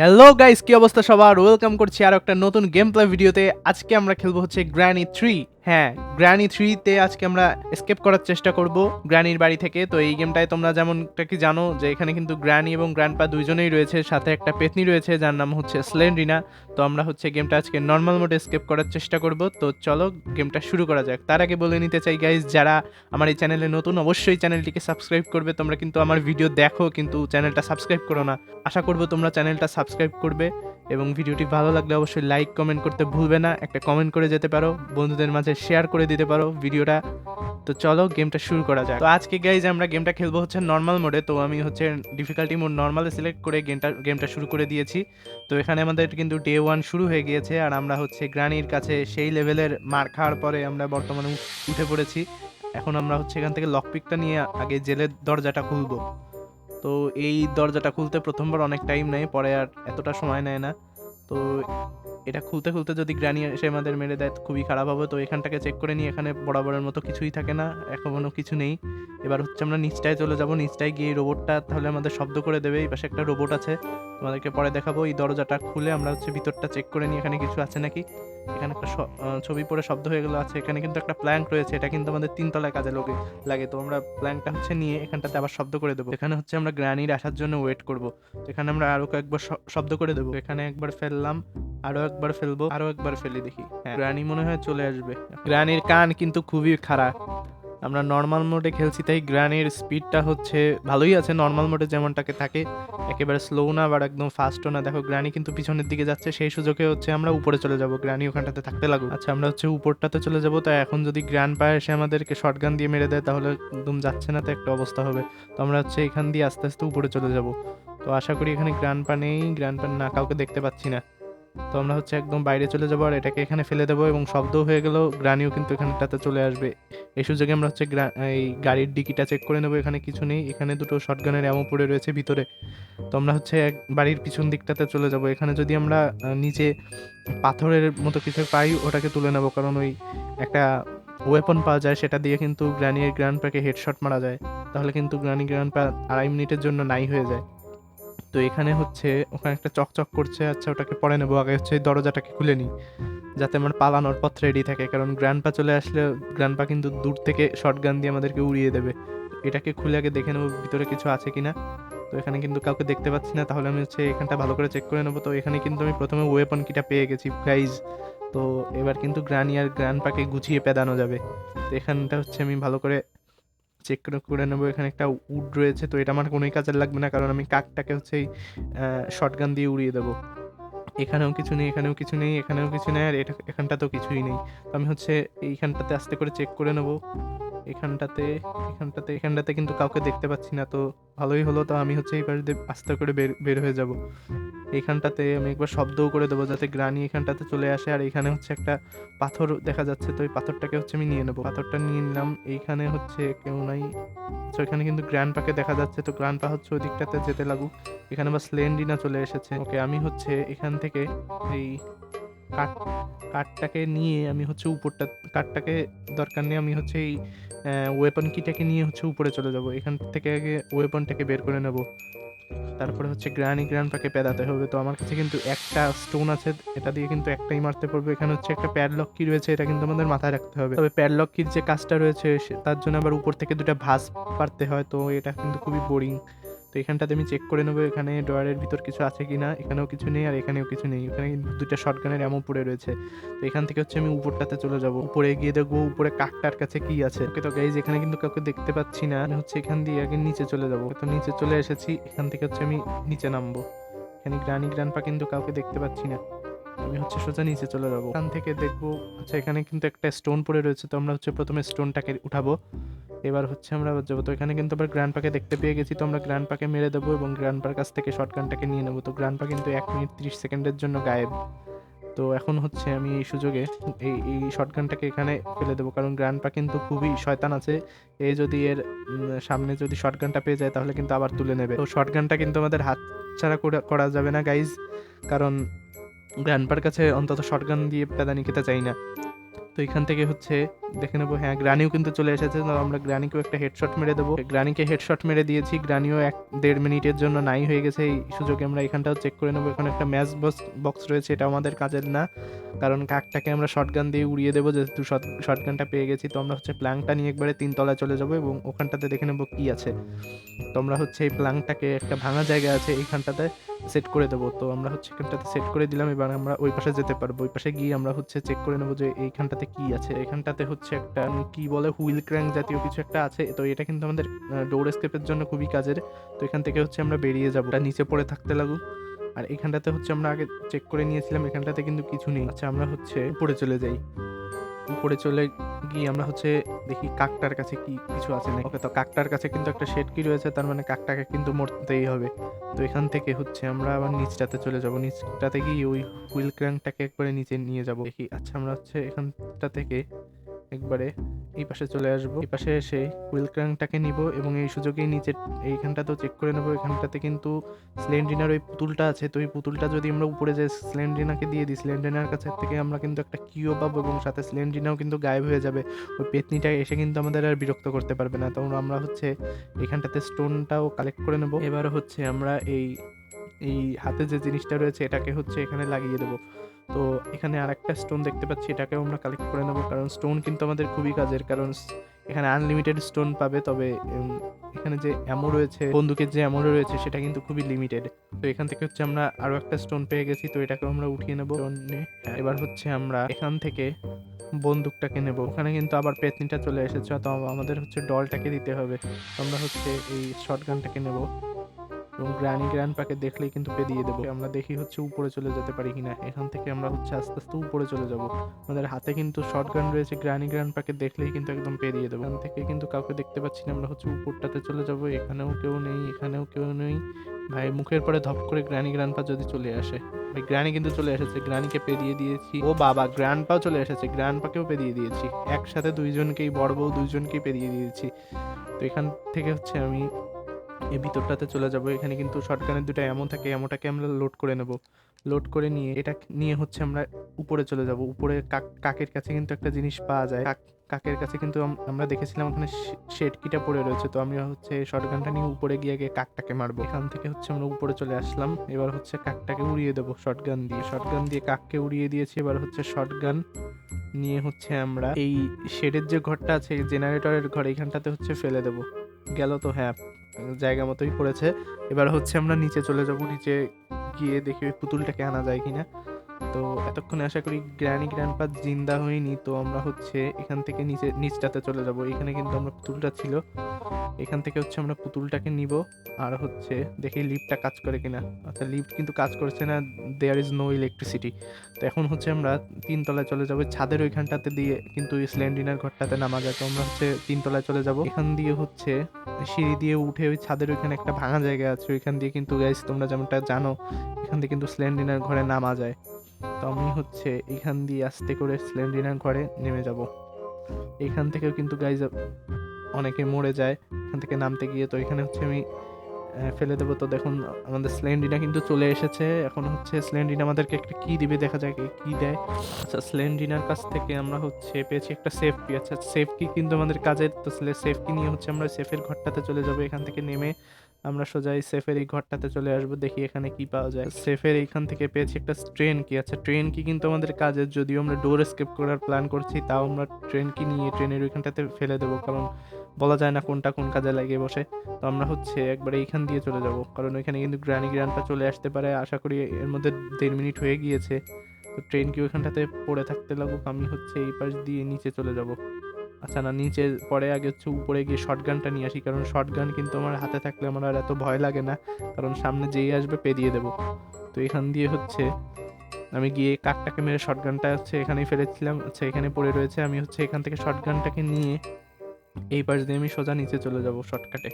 Hello guys, কি অবস্থা সবার? ওয়েলকাম করছি আর একটা নতুন গেম প্লে ভিডিওতে। আজকে আমরা খেলবো হচ্ছে গ্র্যানি 3। হ্যাঁ, গ্র্যানি 3 তে আজকে আমরা এসকেপ করার চেষ্টা করব গ্র্যানির বাড়ি থেকে। তো এই গেমটায় তোমরা যেমনটা কি জানো যে এখানে কিন্তু গ্র্যানি এবং গ্র্যান্ডপা দুইজনেই রয়েছে, সাথে একটা পেতনি রয়েছে যার নাম হচ্ছে স্লেন্ড্রিনা। তো আমরা হচ্ছে গেমটা আজকে নর্মাল মোডে এসকেপ করার চেষ্টা করব। তো চলো গেমটা শুরু করা যাক। তার আগে বলে নিতে চাই গাইস, যারা আমার এই চ্যানেলে নতুন অবশ্যই চ্যানেলটিকে সাবস্ক্রাইব করবে। তোমরা কিন্তু আমার ভিডিও দেখো কিন্তু চ্যানেলটা সাবস্ক্রাইব করো না। আশা করব তোমরা চ্যানেলটা সাবস্ক্রাইব করবে এবং ভিডিওটি ভালো লাগলে অবশ্যই লাইক কমেন্ট করতে ভুলবে না। একটা কমেন্ট করে যেতে পারো, বন্ধুদের মাঝে শেয়ার করে দিতে পারো ভিডিওটা। তো চলো গেমটা শুরু করা যাক। তো আজকে গাইজ আমরা গেমটা খেলবো হচ্ছে নর্মাল মোডে। তো আমি হচ্ছে ডিফিকাল্টি মোড নর্মালে সিলেক্ট করে গেমটা শুরু করে দিয়েছি। তো এখানে আমাদের কিন্তু ডে 1 শুরু হয়ে গিয়েছে আর আমরা হচ্ছে গ্রানির কাছে সেই লেভেলের মার খাওয়ার পরে আমরা বর্তমানে উঠে পড়েছি। এখন আমরা হচ্ছে এখান থেকে লকপিকটা নিয়ে আগে জেলের দরজাটা খুলবো। তো এই দরজাটা খুলতে প্রথমবার অনেক টাইম নেয়, পরে আর এতটা সময় নেয় না। তো এটা খুলতে খুলতে যদি গ্রানি এসে আমাদের মেরে দেয় তো খুবই খারাপ হবে। তো এখানটাকে চেক করে নিই, এখানে বরাবরের মতো কিছুই থাকে না, এখনো কিছু নেই। এবার হচ্ছে আমরা নিচটায় চলে যাব, নিচটায় গিয়ে রোবটটা তাহলে আমাদের শব্দ করে দেবে। এই পাশে একটা রোবট আছে, তোমাদেরকে পরে দেখাবো। এই দরজাটা খুলে আমরা হচ্ছে ভিতরটা চেক করে নিই এখানে কিছু আছে নাকি। এখানে একটা ছবি পড়ে শব্দ হয়ে গেলো আছে। এখানে কিন্তু একটা প্ল্যাঙ্ক রয়েছে, এটা কিন্তু আমাদের 3 তলায় কাজে লাগে। তো আমরা প্ল্যাঙ্কটা হচ্ছে নিয়ে এখানটাতে আবার শব্দ করে দেবো। এখানে হচ্ছে আমরা গ্রানির আসার জন্য ওয়েট করব। এখানে আমরা আরো কয়েকবার শব্দ করে দেবো। এখানে একবার ফেললাম, আরো একবার ফেলবো, আরো একবার ফেলি, দেখি। হ্যাঁ, গ্রানি মনে হয় চলে আসবে। গ্রানির কান কিন্তু খুবই খারাপ। আমরা নর্মাল মোডে খেলছি তাই গ্রানির স্পিডটা হচ্ছে ভালোই আছে, নর্মাল মোডে যেমনটাকে থাকে, একেবারে স্লো না আবার একদম ফাস্টও না। দেখো গ্রানি কিন্তু পিছনের দিকে যাচ্ছে, সেই সুযোগে হচ্ছে আমরা উপরে চলে যাব। গ্রানি ওখানটাতে থাকতে লাগুক। আচ্ছা, আমরা হচ্ছে উপরটাতে চলে যাব। তাই এখন যদি গ্র্যান্ড পা এসে আমাদেরকে শটগান দিয়ে মেরে দেয় তাহলে একদম যাচ্ছে না, তো একটা অবস্থা হবে। তো আমরা হচ্ছে এখান দিয়ে আস্তে আস্তে উপরে চলে যাব। তো আশা করি এখানে গ্র্যান্ড পা নেই, গ্র্যান্ড পা না, কাউকে দেখতে পাচ্ছি না। তো আমরা হচ্ছে একদম বাইরে চলে যাবো আর এটাকে এখানে ফেলে দেবো এবং শব্দ হয়ে গেল, গ্রানিও কিন্তু এখানটাতে চলে আসবে। এই সুযোগে আমরা হচ্ছে এই গাড়ির ডিকিটা চেক করে নেবো, এখানে কিছু নেই। এখানে দুটো শটগানের অ্যামো পড়ে রয়েছে ভিতরে। তো আমরা হচ্ছে বাড়ির পিছন দিকটাতে চলে যাব। এখানে যদি আমরা নিচে পাথরের মতো কিছু পাই ওটাকে তুলে নেবো, কারণ ওই একটা ওয়েপন পাওয়া যায়, সেটা দিয়ে কিন্তু গ্রানির গ্র্যান্ডপাকে হেডশট মারা যায়। তাহলে কিন্তু গ্র্যান্ডপা 2.5 মিনিটের জন্য নাই হয়ে যায়। তো এখানে হচ্ছে ওখানে একটা চকচক করছে, আচ্ছা ওটাকে পরে নেবো। আগে হচ্ছে এই দরজাটাকে খুলে নিই যাতে আমার পালানোর পথ রেডি থাকে, কারণ গ্র্যান্ডপা চলে আসলে গ্র্যান্ডপা কিন্তু দূর থেকে শটগান দিয়ে আমাদেরকে উড়িয়ে দেবে। এটাকে খুলে আগে দেখে নেবো ভিতরে কিছু আছে কিনা। তো এখানে কিন্তু কাউকে দেখতে পাচ্ছি না, তাহলে আমি হচ্ছে এখানটা ভালো করে চেক করে নেবো। তো এখানে কিন্তু আমি প্রথমে ওয়েপন কিটা পেয়ে গেছি গাইজ। তো এবার কিন্তু গ্রানি আর গ্র্যান্ডপাকে গুছিয়ে পেদানো যাবে। তো এখানটা হচ্ছে আমি ভালো করে চেক করে নেবো। এখানে একটা উড রয়েছে, তো এটা আমার কোনোই কাজে লাগবে না, কারণ আমি কাকটাকে হচ্ছে এই শটগান দিয়ে উড়িয়ে দেবো। এখানেও কিছু নেই, এখানেও কিছু নেই, এখানেও কিছু নেই, আর এখানটাতেও কিছুই নেই। তো আমি হচ্ছে এইখানটাতে আস্তে করে চেক করে নেবো। এখানটাতে এখানটাতে কিন্তু কাউকে দেখতে পাচ্ছি না, তো ভালোই হলো। তো আমি হচ্ছে এই পাশ দিয়ে আস্তে করে বের বের হয়ে যাব। এইখানটাতে আমি একবার শব্দও করে দেবো যাতে গ্রানি এখানটাতে চলে আসে। আর এখানে হচ্ছে একটা পাথর দেখা যাচ্ছে, তো এই পাথরটাকে হচ্ছে আমি নিয়ে নেবো। পাথরটা নিয়ে নিলাম। এইখানে হচ্ছে কেউ নাই, তো এখানে কিন্তু গ্র্যান্ডপাকে দেখা যাচ্ছে। তো গ্র্যান্ডপা হচ্ছে ওই দিকটাতে যেতে লাগুক। এখানে আবার স্লেন্ডিনা চলে এসেছে। ওকে, আমি হচ্ছে এখান থেকে এই কাঠ কাঠটাকে নিয়ে আমি হচ্ছে উপরটা, কাঠটাকে দরকার নেই, আমি হচ্ছে এই ওয়েপন কিটাকে নিয়ে হচ্ছে উপরে চলে যাব। এখান থেকে আগে ওয়েপনটাকে বের করে নেব, তারপরে হচ্ছে গ্র্যান্ডপাকে পেদাতে হবে। তো আমার কাছে কিন্তু একটা স্টোন আছে, এটা দিয়ে কিন্তু একটাই মারতে পারবো। এখানে হচ্ছে একটা প্যাডলক কি রয়েছে, এটা কিন্তু আমাদের মাথায় রাখতে হবে। তবে প্যাডলক কির যে কাজটা রয়েছে তার জন্য আবার উপর থেকে দুটো ভাঁজ পারতে হয়, তো এটা কিন্তু খুবই বোরিং। তো এখানটাতে আমি চেক করে নেবো এখানে ড্রয়ারের ভিতর কিছু আছে কিনা। এখানেও কিছু নেই আর এখানেও কিছু নেই, এখানে দুইটা শটগানের অ্যামো পড়ে রয়েছে। তো এখান থেকে হচ্ছে আমি উপরটাতে চলে যাব, উপরে গিয়ে দেখবো উপরে কাকটার কাছে কি আছে। ওকে, তো গাইজ এখানে কিন্তু কাউকে দেখতে পাচ্ছি না, আমি হচ্ছে এখান দিয়ে আগে নিচে চলে যাব। তো নিচে চলে এসেছি, এখান থেকে হচ্ছে আমি নিচে নামবো। এখানে গ্র্যান্ডপা কিন্তু কাউকে দেখতে পাচ্ছি না, আমি হচ্ছে সোজা নিচে চলে যাবো। এখান থেকে দেখবো, আচ্ছা এখানে কিন্তু একটা স্টোন পড়ে রয়েছে, তো আমরা হচ্ছে প্রথমে স্টোনটাকে উঠাবো। এবার হচ্ছে আমরা যাবো। তো এখানে কিন্তু আবার গ্র্যান্ডপাকে দেখতে পেয়ে গেছি, তো আমরা গ্র্যান্ডপাকে মেরে দেবো এবং গ্র্যান্ডপার কাছ থেকে শটগানটাকে নিয়ে নেবো। তো গ্র্যান্ডপা কিন্তু 1 মিনিট 30 সেকেন্ডের জন্য গায়েব। তো এখন হচ্ছে আমি এই সুযোগে এই শটগানটাকে এখানে ফেলে দেবো, কারণ গ্র্যান্ডপা কিন্তু খুবই শয়তান আছে। এই যদি এর সামনে যদি শটগানটা পেয়ে যায় তাহলে কিন্তু আবার তুলে নেবে। তো শটগানটা কিন্তু আমাদের হাত ছাড়া করা যাবে না গাইজ, কারণ গ্র্যান্ডপার কাছে অন্তত শটগান দিয়ে পেদানি খেতে চাই না। তো এখান থেকে হচ্ছে দেখে নেবো। হ্যাঁ, গ্রানিও কিন্তু চলে এসেছে, তো আমরা গ্রানিকেও একটা হেডশট মেরে দেবো। গ্রানিকে হেডশট মেরে দিয়েছি, গ্রানিও 1-1.5 মিনিটের জন্য নাই হয়ে গেছে। এই সুযোগে আমরা এখানটাও চেক করে নেবো। এখানে একটা ম্যাচ বক্স রয়েছে, এটা আমাদের কাজের না, কারণ কাকটাকে আমরা শটগান দিয়ে উড়িয়ে দেবো, যেহেতু শটগানটা পেয়ে গেছি। তো আমরা হচ্ছে প্ল্যাংটা নিয়ে একবারে 3 তলায় চলে যাবো এবং ওখানটাতে দেখে নেবো কি আছে। তো আমরা হচ্ছে এই প্ল্যাংটাকে একটা ভাঙা জায়গা আছে এইখানটাতে সেট করে দেবো। তো আমরা হচ্ছে এখানটাতে সেট করে দিলাম। এবার আমরা ওই পাশে যেতে পারবো। ওই পাশে গিয়ে আমরা হচ্ছে চেক করে নেবো যে এইখানটাতে কি আছে। এখানটাতে হচ্ছে একটা কি বলে হুইল ক্র্যাঙ্ক জাতীয় কিছু একটা আছে। তো এটা কিন্তু আমাদের ডোর এস্কেপের জন্য খুবই কাজের। তো এখান থেকে হচ্ছে আমরা বেরিয়ে যাবো, এটা নিচে পড়ে থাকতে লাগুক। আর এখানটাতে হচ্ছে আমরা আগে চেক করে নিয়েছিলাম, এখানটাতে কিন্তু কিছু নেই। আচ্ছা, আমরা হচ্ছে উপরে চলে যাই। উপরে চলে গিয়ে আমরা হচ্ছে দেখি কাকটার কাছে কি কিছু আছে নাকি। ওকে, তো কাকটার কাছে কিন্তু একটা শেড কি রয়েছে, তার মানে কাকটাকে কিন্তু মরতেই হবে। তো এখান থেকে হচ্ছে আমরা আবার নিচটাতে চলে যাব। নিচটাতে গিয়ে ওই হুইল ক্র্যাঙ্কটাকে একবারে নিচে নিয়ে যাব দেখি। আচ্ছা, আমরা হচ্ছে এখানটা থেকে একবারে এই পাশে চলে আসবো। এই পাশে এসে হুইল ক্র্যাঙ্কটাকে নিব এবং এই সুযোগেই নিচে এইখানটাতেও চেক করে নেবো। এখানটাতে কিন্তু স্লেন্ড্রিনার ওই পুতুলটা আছে। তো ওই পুতুলটা যদি আমরা উপরে যে স্লেন্ড্রিনাকে দিয়ে দিই, স্লেন্ড্রিনার কাছে থেকে আমরা কিন্তু একটা কিও পাবো এবং সাথে স্লেন্ড্রিনাও কিন্তু গায়েব হয়ে যাবে। ওই পেতনিটা এসে কিন্তু আমাদের আর বিরক্ত করতে পারবে না। তো আমরা হচ্ছে এখানটাতে স্টোনটাও কালেক্ট করে নেবো। এবার হচ্ছে আমরা এই এই হাতে যে জিনিসটা রয়েছে এটাকে হচ্ছে এখানে লাগিয়ে দেবো। তো এখানে আর একটা স্টোন দেখতে পাচ্ছি, এটাকেও আমরা কালেক্ট করে নেবো, কারণ স্টোন কিন্তু আমাদের খুবই কাজের। কারণ এখানে আনলিমিটেড স্টোন পাবে, তবে এখানে যে অ্যামো রয়েছে, বন্দুকের যে অ্যামো রয়েছে সেটা কিন্তু খুবই লিমিটেড। তো এখান থেকে হচ্ছে আমরা আরো একটা স্টোন পেয়ে গেছি, তো এটাকেও আমরা উঠিয়ে নেবো। এবার হচ্ছে আমরা এখান থেকে বন্দুকটাকে নেব। ওখানে কিন্তু আবার পেতনিটা চলে এসেছে, তো আমাদের হচ্ছে ডলটাকে দিতে হবে। তো আমরা হচ্ছে এই শটগানটাকে নেব এবং গ্র্যান্ডপাকে দেখলেই কিন্তু পেরিয়ে দেবো। আমরা দেখি হচ্ছে উপরে চলে যেতে পারি কিনা। এখান থেকে আমরা হচ্ছে আস্তে আস্তে উপরে চলে যাব। আমাদের হাতে কিন্তু শটগান রয়েছে, গ্র্যান্ডপাকে দেখলেই কিন্তু একদম পেরিয়ে দেবো। এখান থেকে কিন্তু কাউকে দেখতে পাচ্ছি না। আমরা হচ্ছে উপরটাতে চলে যাব। এখানেও কেউ নেই, এখানেও কেউ নেই। ভাই, মুখের পরে ধপ করে গ্র্যান্ডপা যদি চলে আসে। ভাই, গ্র্যানি কিন্তু চলে এসেছে, গ্র্যানিকে পেরিয়ে দিয়েছি। ও বাবা, গ্র্যান্ডপাও চলে এসেছে, গ্র্যান্ডপাকেও পেরিয়ে দিয়েছি। একসাথে দুইজনকেই, বড় বউ দুইজনকেই পেরিয়ে দিয়েছি। তো এখান থেকে হচ্ছে আমি এই ভিতরটাতে চলে যাব। এখানে কিন্তু শটগানের দুটো এমন থাকে, এমনটাকে আমরা লোড করে নেব। লোড করে নিয়ে এটা নিয়ে হচ্ছে আমরা উপরে চলে যাব। উপরে কাকের কাছে কিন্তু একটা জিনিস পাওয়া যায়। কাকের কাছে কিন্তু আমরা দেখেছিলাম ওখানে শেড কিটা পড়ে রয়েছে। তো আমি হচ্ছে শটগানটা নিয়ে উপরে গিয়ে আগে কাকটাকে মারবো। এখান থেকে হচ্ছে আমরা উপরে চলে আসলাম। এবার হচ্ছে কাকটাকে উড়িয়ে দেবো শটগান দিয়ে কাককে উড়িয়ে দিয়েছি। এবার হচ্ছে শটগান নিয়ে হচ্ছে আমরা এই শেডের যে ঘরটা আছে, জেনারেটরের ঘর, এখানটাতে হচ্ছে ফেলে দেবো। গেল তো? হ্যাঁ, জায়গা মতোই পড়েছে। এবার হচ্ছে আমরা নিচে চলে যাব। নিচে গিয়ে দেখি ওই পুতুলটাকে আনা যায় কিনা। তো এতক্ষণে আশা করি গ্র্যান্ডপা জিন্দা হয়নি। তো আমরা হচ্ছে এখান থেকে নিচটাতে চলে যাব। এখানে কিন্তু আমরা পুতুলটা ছিল, এখান থেকে হচ্ছে আমরা পুতুলটাকে নিব। আর হচ্ছে দেখি লিফটটা কাজ করে কিনা। আচ্ছা, লিফট কিন্তু কাজ করছে না, দেয়ার ইজ নো ইলেকট্রিসিটি। তো এখন হচ্ছে আমরা 3 তলায় চলে যাব। ছাদের ওইখানটাতে দিয়ে কিন্তু স্ল্যান্ডিনার ঘরটাতে নামা যায়। তো আমরা হচ্ছে 3 তলায় চলে যাব। এখান দিয়ে হচ্ছে সিঁড়ি দিয়ে উঠে ওই ছাদের ওইখানে একটা ভাঙা জায়গা আছে, ওইখান দিয়ে কিন্তু গাইস তোমরা যেমনটা জানো এখান দিয়ে কিন্তু স্ল্যান্ডিনার ঘরে নামা যায়। তো আমি হচ্ছে এখান দিয়ে আস্তে করে স্ল্যান্ডিনার ঘরে নেমে যাব। এখান থেকেও কিন্তু গাইজ অনেকে মরে যায় এখান থেকে নামতে গিয়ে। তো এখানে হচ্ছে আমি ফেলে দেবো। তো দেখুন আমাদের স্লেন্ডিনা কিন্তু চলে এসেছে। এখন হচ্ছে স্লেন্ডিনা আমাদেরকে একটা কি দিবে, দেখা যায় কি দেয়। আচ্ছা, স্লেন্ডিনার কাছ থেকে আমরা হচ্ছে পেয়েছি একটা সেফ কি। আচ্ছা, সেফ কি কিন্তু আমাদের কাজের। তো সেফ কি নিয়ে হচ্ছে আমরা সেফের ঘরটাতে চলে যাবো। এখান থেকে নেমে আমরা সোজা এই সেফের এই ঘরটাতে চলে আসবো। দেখি এখানে কি পাওয়া যায়। সেফের এইখান থেকে পেয়েছি একটা ট্রেন কি। আচ্ছা, ট্রেন কি কিন্তু আমাদের কাজের। যদিও আমরা ডোর এস্কেপ করার প্ল্যান করছি, তাও আমরা ট্রেন কি নিয়ে ট্রেনের ওইখানটাতে ফেলে দেবো, কারণ বলা যায় না কোনটা কোন কাজে লাগে বসে। তো আমরা হচ্ছে একবারে এইখান দিয়ে চলে যাব, কারণ ওইখানে কিন্তু গ্র্যান্ডপা চলে আসতে পারে। আশা করি এর মধ্যে 1.5 মিনিট হয়ে গিয়েছে। তো ট্রেন কি ওইখানটাতে পড়ে থাকতে লাগুক, আমি হচ্ছে এই পাশ দিয়ে নিচে চলে যাব। আচ্ছা না, নিচে পরে আগে হচ্ছে উপরে গিয়ে শটগানটা নিয়ে আসি, কারণ শটগান কিন্তু আমার হাতে থাকলে আমার আর এত ভয় লাগে না, কারণ সামনে যেই আসবে পেরিয়ে দেবো। তো এখান দিয়ে হচ্ছে আমি গিয়ে কাকটাকে মেরে শটগানটা হচ্ছে এখানেই ফেলেছিলাম। আচ্ছা, এখানে পড়ে রয়েছে। আমি হচ্ছে এখান থেকে শটগানটাকে নিয়ে এই পাশ দিয়ে আমি সোজা নিচে চলে যাব শর্টকাটে।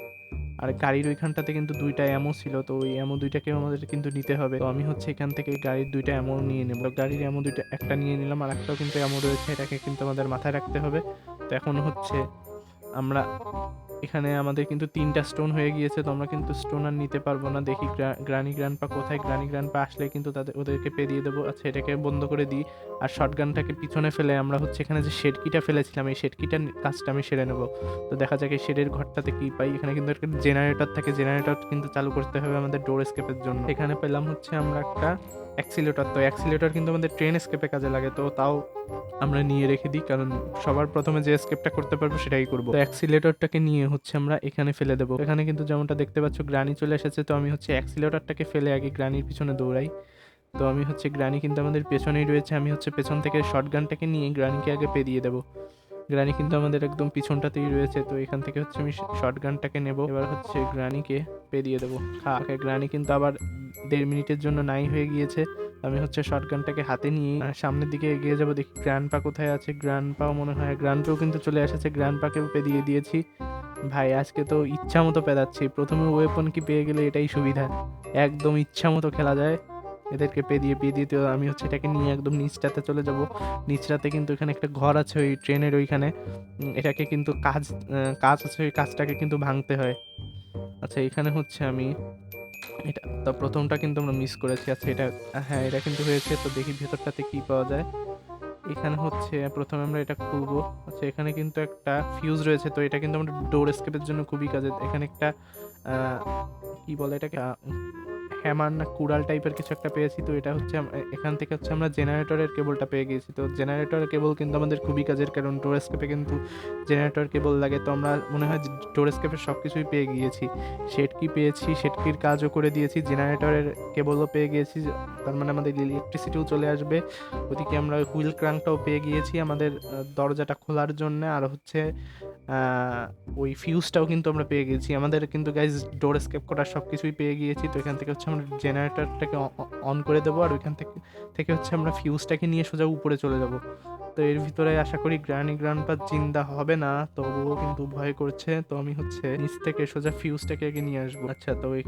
আর গাড়ির ওইখানটাতে কিন্তু 2টা অ্যামো ছিল, তো ওই অ্যামো 2টাকেও আমাদের কিন্তু নিতে হবে। তো আমি হচ্ছে এখান থেকে গাড়ির 2টা অ্যামো নিয়ে নেব। গাড়ির অ্যামো 2টা, একটা নিয়ে নিলাম, আর একটাও কিন্তু অ্যামো রয়েছে, এটাকে কিন্তু আমাদের মাথায় রাখতে হবে। তো এখন হচ্ছে আমরা এখানে আমাদের কিন্তু 3টা স্টোন হয়ে গিয়েছে, তো আমরা কিন্তু স্টোন আর নিতে পারবো না। দেখি গ্রানি গ্র্যান্ডপা কোথায়, গ্রানি গ্র্যান্ডপা আসলে কিন্তু ওদেরকে পে দিয়ে দেবো। আচ্ছা, এটাকে বন্ধ করে দিই আর শটগানটাকে পিছনে ফেলে আমরা হচ্ছে এখানে যে শেডকিটা ফেলেছিলাম এই শেডকিটার কাজটা আমি সেরে নেবো। তো দেখা যাক এই শেডের ঘরটাতে কি পাই। এখানে কিন্তু একটা জেনারেটর থাকে, জেনারেটর কিন্তু চালু করতে হবে আমাদের ডোর এস্কেপের জন্য। এখানে পেলাম হচ্ছে আমরা একটা অ্যাক্সিলেটর, তো অ্যাক্সিলেটর কিন্তু আমাদের ট্রেন এস্কেপে কাজে লাগে, তো তাও আমরা নিয়ে রেখে দিই, কারণ সবার প্রথমে যে এস্কেপটা করতে পারবো সেটাই করবো। তো অ্যাক্সিলেটরটাকে নিয়ে হচ্ছে আমরা এখানে ফেলে দেবো। এখানে কিন্তু যেমনটা দেখতে পাচ্ছ গ্রানি চলে এসেছে, তো আমি হচ্ছে অ্যাক্সিলেটরটাকে ফেলে আগে গ্রানির পিছনে দৌড়াই। তো আমি হচ্ছে গ্রানি কিন্তু আমাদের পেছনেই রয়েছে, আমি হচ্ছে পেছন থেকে শটগানটাকে নিয়ে গ্রানিকে আগে পে দিয়ে দেবো। গ্রানি কিন্তু আমাদের একদম পিছনটাতেই রয়েছে, তো এখান থেকে হচ্ছে আমি শটগানটাকে নেব, এবার হচ্ছে গ্রানিকে পে দিয়ে দেবো। গ্রানি কিন্তু আবার 1.5 মিনিটের জন্য নাই হয়ে গিয়েছে। আমি হচ্ছে শটগানটাকে হাতে নিয়ে সামনের দিকে এগিয়ে যাব, দেখি গ্র্যান্ডপা কোথায় আছে। গ্র্যান্ডপাও মনে হয়, গ্র্যান্ডপাও কিন্তু চলে এসেছে, গ্র্যান্ডপাকেও পে দিয়ে দিয়েছি। ভাই আজকে তো ইচ্ছা মতো পেদাচ্ছি, প্রথমে ওয়েপন কি পেয়ে গেলে এটাই সুবিধা, একদম ইচ্ছা মতো খেলা যায়। এদেরকে পে দিয়ে তো আমি হচ্ছে এটাকে নিয়ে একদম নিচটাতে চলে যাব। নিচটাতে কিন্তু এখানে একটা ঘর আছে ওই ট্রেনের ওইখানে, এটাকে কিন্তু কাজ আছে, ওই কাজটাকে কিন্তু ভাঙতে হয়। আচ্ছা, এখানে হচ্ছে আমি এটা তো প্রথমটা কিন্তু আমরা মিস করেছি। আচ্ছা এটা, হ্যাঁ এটা কিন্তু হয়েছে, তো দেখি ভেতরটাতে কি পাওয়া যায়। এখানে হচ্ছে প্রথমে আমরা এটা খুলবো। আচ্ছা, এখানে কিন্তু একটা ফিউজ রয়েছে, তো এটা কিন্তু আমরা ডোর এস্কেপের জন্য খুবই কাজে। এখানে একটা কি বলে এটাকে, হ্যামার না কুড়াল টাইপের কিছু একটা পেয়েছি, তো এটা হচ্ছে এখান থেকে হচ্ছে আমরা জেনারেটরের কেবলটা পেয়ে গেছি। তো জেনারেটরের কেবল কিন্তু আমাদের খুবই কাজের, কারণ ডোর এস্কেপে কিন্তু জেনারেটর কেবল লাগে। তো আমরা মনে হয় ডোর এস্কেপের সব কিছুই পেয়ে গিয়েছি। শেডকি পেয়েছি, শেডকির কাজও করে দিয়েছি, জেনারেটরের কেবলও পেয়ে গিয়েছি, তার মানে আমাদের ইলেকট্রিসিটিও চলে আসবে। ওদিকে আমরা হুইল ক্রাঙ্কটাও পেয়ে গিয়েছি আমাদের দরজাটা খোলার জন্য, আর হচ্ছে ওই ফিউজটাও কিন্তু আমরা পেয়ে গেছি। আমাদের কিন্তু গাইজ ডোর এস্কেপ করার সব কিছুই পেয়ে গিয়েছি। তো এখান থেকে হচ্ছে আমরা জেনারেটরটাকে অন করে দেবো, আর ওইখান থেকে হচ্ছে আমরা ফিউজটাকে নিয়ে সোজা উপরে চলে যাব। তো এর ভিতরে আশা করি গ্র্যান্ডপা জিন্দা হবে না, তবুও কিন্তু ভয় করছে। তো আমি হচ্ছে নিচ থেকে সোজা ফিউজটাকে আগে নিয়ে আসবো। আচ্ছা, তো ওই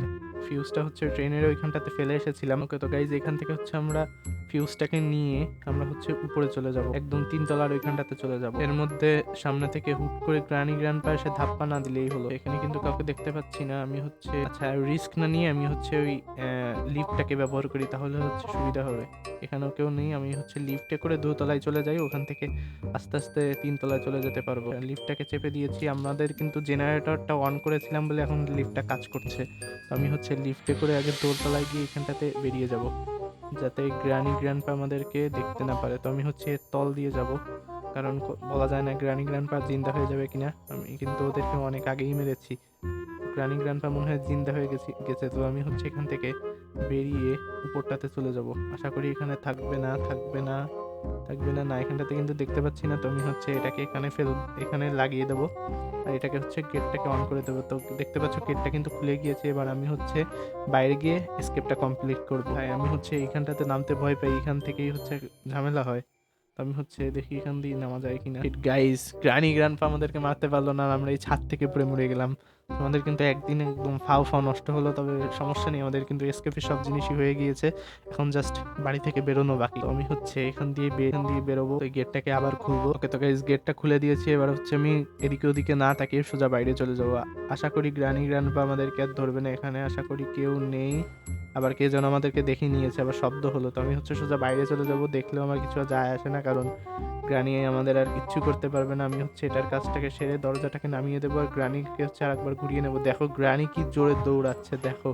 ফিউজটা হচ্ছে ট্রেনের ওইখানটাতে ফেলে এসেছিলাম। ওকে, তো গাইজ এখান থেকে হচ্ছে আমরা ফিউজটাকে নিয়ে আমরা হচ্ছে উপরে চলে যাব, একদম 3 তলার ওইখানটাতে চলে যাব। এর মধ্যে সামনে থেকে হুট করে গ্র্যান্ডপা এসে ধাপ্পা না দিলেই হলো। এখানে কিন্তু কাউকে দেখতে পাচ্ছি না। আমি হচ্ছে আচ্ছা রিস্ক না নিয়ে আমি হচ্ছে ওই লিফটটাকে ব্যবহার করি, তাহলে হচ্ছে সুবিধা হবে। এখানেও কেউ নেই, আমি হচ্ছে লিফটে করে 2 তলায় চলে যাই, ওখান থেকে আস্তে আস্তে 3 তলায় চলে যেতে পারবো। লিফটটাকে চেপে দিয়েছি, আমাদের কিন্তু জেনারেটরটা অন করেছিলাম বলে এখন লিফটটা কাজ করছে। তো আমি হচ্ছে লিফটে করে আগে 4 তলায় গিয়ে এখানটাতে বেরিয়ে যাব, যাতে গ্র্যান্ডপা আমাদেরকে দেখতে না পারে। তো আমি হচ্ছে তল দিয়ে যাব, কারণ বলা যায় না গ্র্যান্ডপা জিন্দা হয়ে যাবে কিনা। আমি কিন্তু ওদেরকে অনেক আগেই মেরেছি, গ্র্যান্ডপা মনে হয় জিন্দা হয়ে গেছে। তো আমি হচ্ছে এখান থেকে বেরিয়ে উপরটাতে চলে যাব। আশা করি এখানে থাকবে না, এখানটাতে কিন্তু দেখতে পাচ্ছি না। তো আমি হচ্ছে এটাকে এখানে লাগিয়ে দেবো, আর এটাকে হচ্ছে গেটটাকে অন করে দেবো। তো দেখতে পাচ্ছ গেটটা কিন্তু খুলে গিয়েছে। এবার আমি হচ্ছে বাইরে গিয়ে এস্কেপটা কমপ্লিট করবো। তাই আমি হচ্ছে এখানটাতে নামতে ভয় পাই, এখান থেকেই হচ্ছে ঝামেলা হয়। তো আমি হচ্ছে দেখি এখান দিয়ে নামা যায় কিনা। গাইস, গ্র্যান্ডপা আমাদেরকে মারতে পারলো না, আমরা এই ছাদ থেকে পড়ে মরে গেলাম। আমাদের কিন্তু একদিন একদম ফাও নষ্ট হলো, তবে সমস্যা নেই, আমাদের কিন্তু এসকেপের সব জিনিসই হয়ে গিয়েছে। এখন জাস্ট বাড়ি থেকে বেরোনো বাকি। তো আমি হচ্ছে এখান দিয়ে বেরোবো, এই গেটটাকে আবার খুলবো। ওকে, তো গাইস গেটটা খুলে দিয়েছি। এবার হচ্ছে আমি এদিকে ওদিকে না তাকিয়ে সোজা বাইরে চলে যাবো। আশা করি গ্র্যান্ডপা আমাদেরকে আর ধরবে না। এখানে আশা করি কেউ নেই, আবার কে যেন আমাদেরকে দেখে নিয়েছে, আবার শব্দ হলো। তো আমি হচ্ছে সোজা বাইরে চলে যাব, দেখলেও আমার কিছু যায় আসে না, কারণ গ্রানি আমাদের আর কিচ্ছু করতে পারবে না। আমি হচ্ছে এটার কাজটাকে সেরে দরজাটাকে নামিয়ে দেবো, আর গ্রানিকে হচ্ছে আর একবার ঘুরিয়ে নেবো। দেখো গ্রানি কি জোরে দৌড়াচ্ছে, দেখো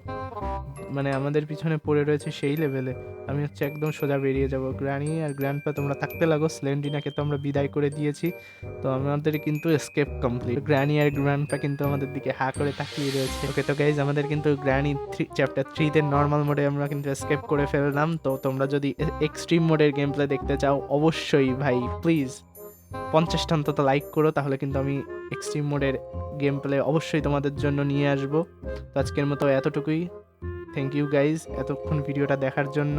মানে আমাদের পিছনে পড়ে রয়েছে সেই লেভেলে। আমি হচ্ছে একদম সোজা বেরিয়ে যাব। গ্রানি আর গ্র্যান্ডপা তোমরা থাকতে লাগো, স্লেন্ডিনাকে তো আমরা বিদায় করে দিয়েছি। তো আমাদের কিন্তু এসকেপ কমপ্লিট। গ্রানি আর গ্র্যান্ডপা কিন্তু আমাদের দিকে হা করে তাকিয়ে রয়েছে। ওকে, তো গাইজ আমাদের কিন্তু গ্রানি চ্যাপ্টার 3 তে নর্মাল মোডে আমরা কিন্তু এসকেপ করে ফেললাম। তো তোমরা যদি এক্সট্রিম মোডের গেম প্লে দেখতে চাও, অবশ্যই ভাই প্লিজ 50টা অন্তত লাইক করো, তাহলে কিন্তু আমি এক্সট্রিম মোডের গেম প্লে অবশ্যই তোমাদের জন্য নিয়ে আসবো। তো আজকের মতো এতটুকুই। থ্যাংক ইউ গাইজ এতক্ষণ ভিডিওটা দেখার জন্য।